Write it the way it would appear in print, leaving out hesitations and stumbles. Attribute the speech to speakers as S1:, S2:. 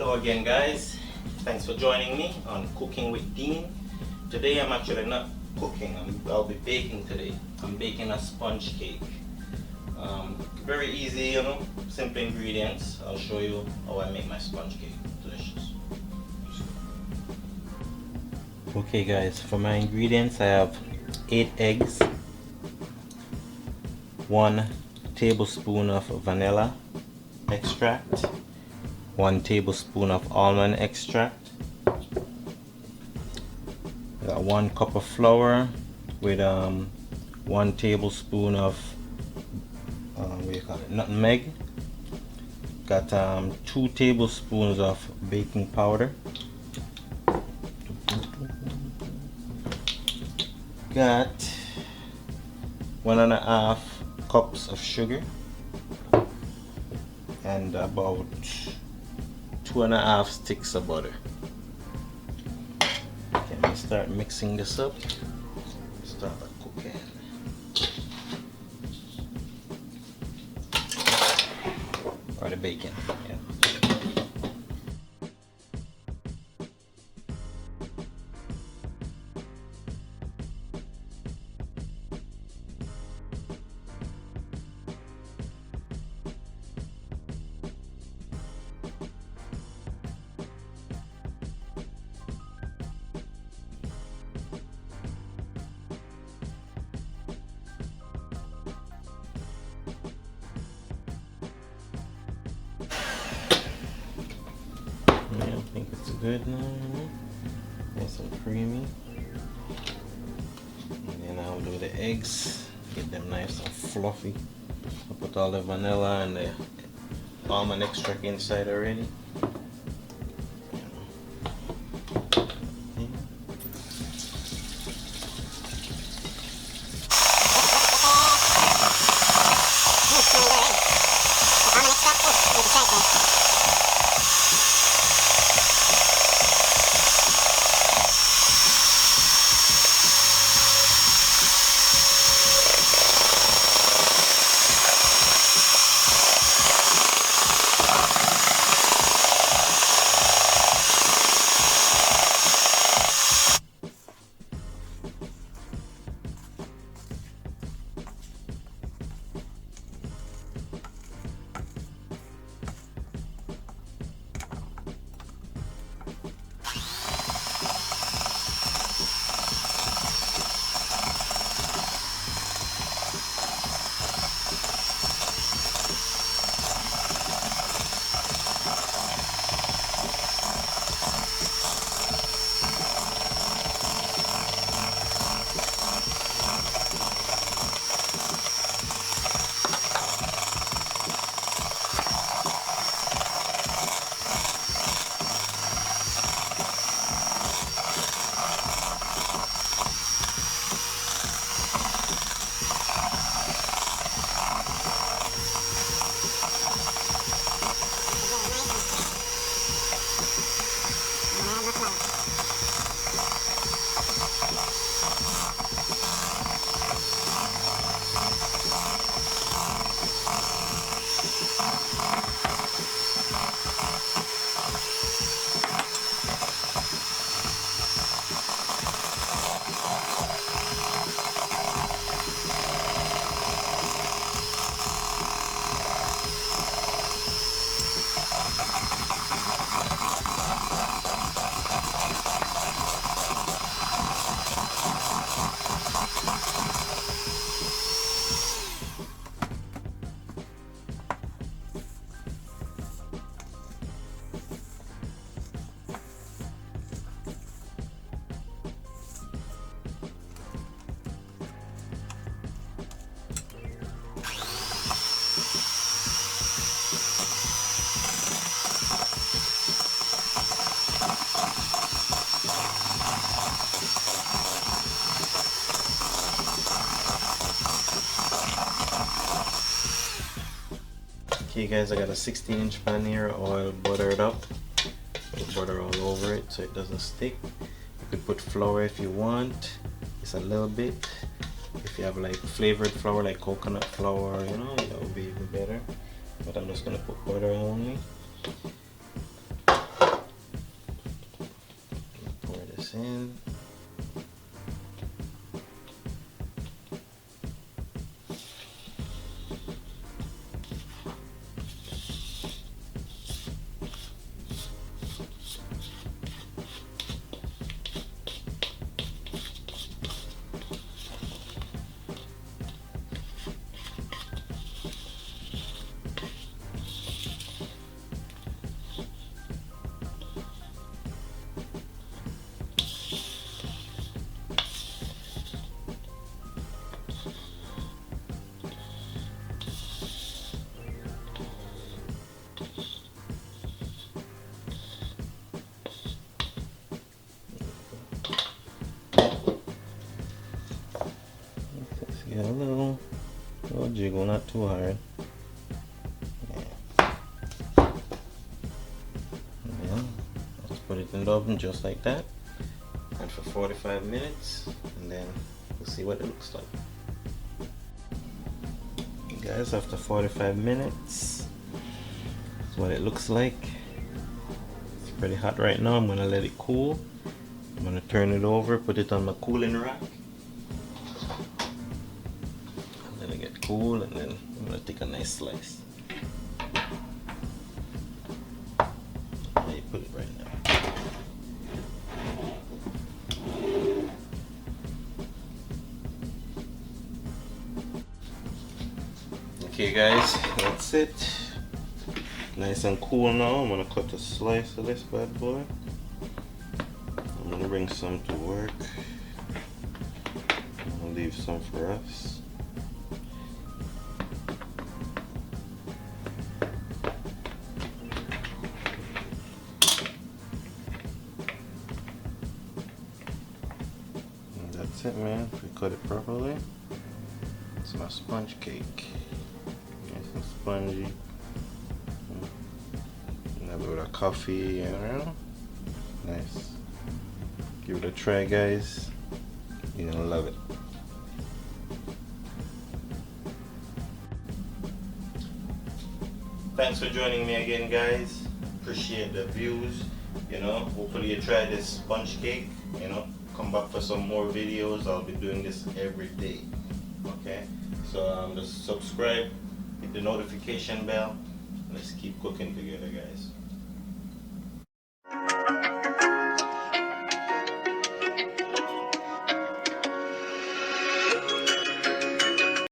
S1: Hello again, guys. Thanks for joining me on Cooking with Dean. Today I'm actually not cooking, I'll be baking today. I'm baking a sponge cake. Very easy, simple ingredients. I'll show you how I make my sponge cake. Delicious. Okay guys, for my ingredients I have 8 eggs, 1 tablespoon of vanilla extract, 1 tablespoon of almond extract. I got 1 cup of flour with 1 tablespoon of nutmeg. Got 2 tablespoons of baking powder. Got 1.5 cups of sugar and about 2.5 sticks of butter. Okay, let me start mixing this up. Start by cooking. Or the bacon. Yeah. I think it's good now. Nice and creamy. And then I'll do the eggs, get them nice and fluffy. I'll put all the vanilla and the almond extract inside already. Okay guys, I got a 16-inch pan here, oil buttered up. Put butter all over it so it doesn't stick. You could put flour if you want, just a little bit. If you have like flavored flour like coconut flour, that would be even better. But I'm just gonna put butter only. this in. Yeah, a little jiggle, not too hard. Yeah. Let's put it in the oven just like that, and for 45 minutes, and then we'll see what it looks like. Guys, after 45 minutes, that's what it looks like. It's pretty hot right now. I'm gonna let it cool. I'm gonna turn it over, put it on my cooling rack. Let it get cool, and then I'm gonna take a nice slice. There you put it right now. Okay guys, that's it. Nice and cool now. I'm gonna cut a slice of this bad boy. I'm gonna bring some to work. I'm gonna leave some for us. And that's it, man. If we cut it properly, it's my sponge cake. Nice and spongy. Have it with a coffee, you know. Nice. Give it a try, guys. You're gonna love it. Thanks for joining me again, guys. Appreciate the views. You know, hopefully you try this sponge cake. You know, come back for some more videos. I'll be doing this every day. Okay, so just subscribe, hit the notification bell. Let's keep cooking together, guys.